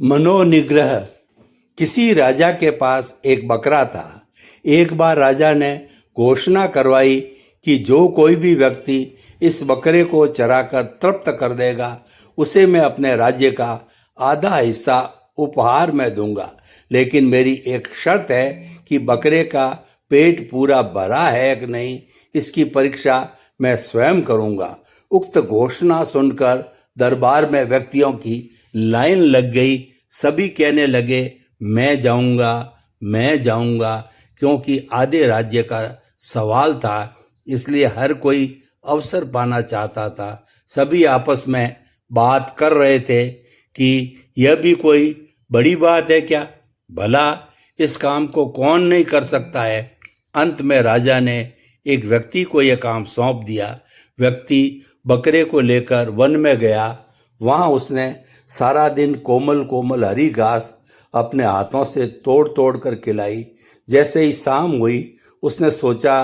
मनोनिग्रह। किसी राजा के पास एक बकरा था। एक बार राजा ने घोषणा करवाई कि जो कोई भी व्यक्ति इस बकरे को चराकर तृप्त कर देगा उसे मैं अपने राज्य का आधा हिस्सा उपहार में दूंगा, लेकिन मेरी एक शर्त है कि बकरे का पेट पूरा भरा है कि नहीं इसकी परीक्षा मैं स्वयं करूंगा। उक्त घोषणा सुनकर दरबार में व्यक्तियों की लाइन लग गई। सभी कहने लगे मैं जाऊंगा, क्योंकि आधे राज्य का सवाल था, इसलिए हर कोई अवसर पाना चाहता था। सभी आपस में बात कर रहे थे कि यह भी कोई बड़ी बात है क्या, भला इस काम को कौन नहीं कर सकता है। अंत में राजा ने एक व्यक्ति को यह काम सौंप दिया। व्यक्ति बकरे को लेकर वन में गया। वहां उसने सारा दिन कोमल कोमल हरी घास अपने हाथों से तोड़ तोड़ कर खिलाई। जैसे ही शाम हुई उसने सोचा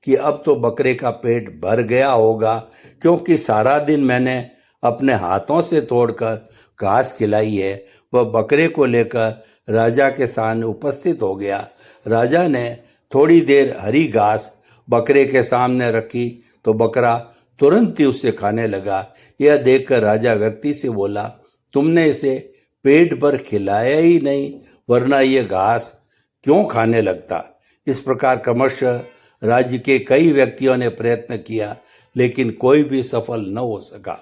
कि अब तो बकरे का पेट भर गया होगा, क्योंकि सारा दिन मैंने अपने हाथों से तोड़कर घास खिलाई है। वह बकरे को लेकर राजा के सामने उपस्थित हो गया। राजा ने थोड़ी देर हरी घास बकरे के सामने रखी तो बकरा तुरंत ही उसे खाने लगा। यह देखकर राजा व्यक्ति से बोला, तुमने इसे पेट भर खिलाया ही नहीं, वरना यह घास क्यों खाने लगता। इस प्रकार क्रमशः राज्य के कई व्यक्तियों ने प्रयत्न किया, लेकिन कोई भी सफल न हो सका।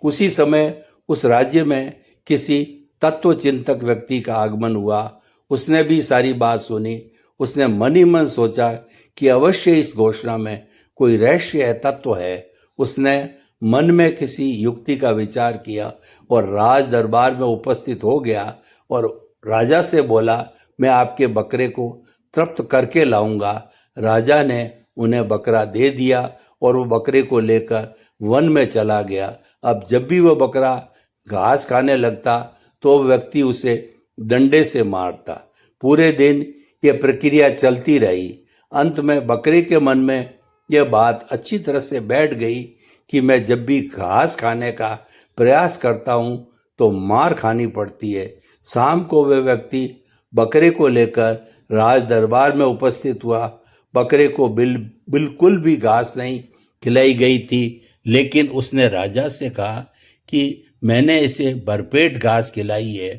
उसी समय उस राज्य में किसी तत्वचिंतक व्यक्ति का आगमन हुआ। उसने भी सारी बात सुनी। उसने मन ही मन सोचा कि अवश्य इस घोषणा में कोई रहस्य है, तत्व है। उसने मन में किसी युक्ति का विचार किया और राज दरबार में उपस्थित हो गया और राजा से बोला, मैं आपके बकरे को तृप्त करके लाऊंगा। राजा ने उन्हें बकरा दे दिया और वो बकरे को लेकर वन में चला गया। अब जब भी वह बकरा घास खाने लगता तो व्यक्ति उसे डंडे से मारता। पूरे दिन यह प्रक्रिया चलती रही। अंत में बकरे के मन में यह बात अच्छी तरह से बैठ गई कि मैं जब भी घास खाने का प्रयास करता हूँ तो मार खानी पड़ती है। शाम को वह व्यक्ति बकरे को लेकर राज दरबार में उपस्थित हुआ। बकरे को बिल्कुल भी घास नहीं खिलाई गई थी, लेकिन उसने राजा से कहा कि मैंने इसे भरपेट घास खिलाई है,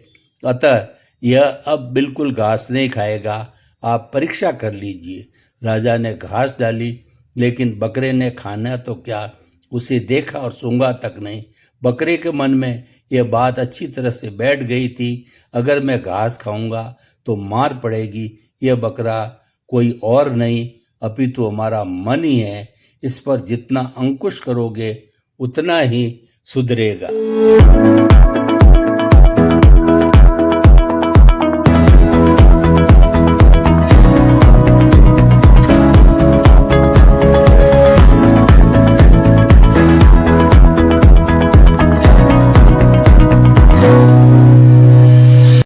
अतः यह अब बिल्कुल घास नहीं खाएगा, आप परीक्षा कर लीजिए। राजा ने घास डाली, लेकिन बकरे ने खाना तो क्या, उसे देखा और सूंघा तक नहीं। बकरे के मन में यह बात अच्छी तरह से बैठ गई थी, अगर मैं घास खाऊंगा तो मार पड़ेगी। यह बकरा कोई और नहीं अपितु हमारा मन ही है। इस पर जितना अंकुश करोगे उतना ही सुधरेगा।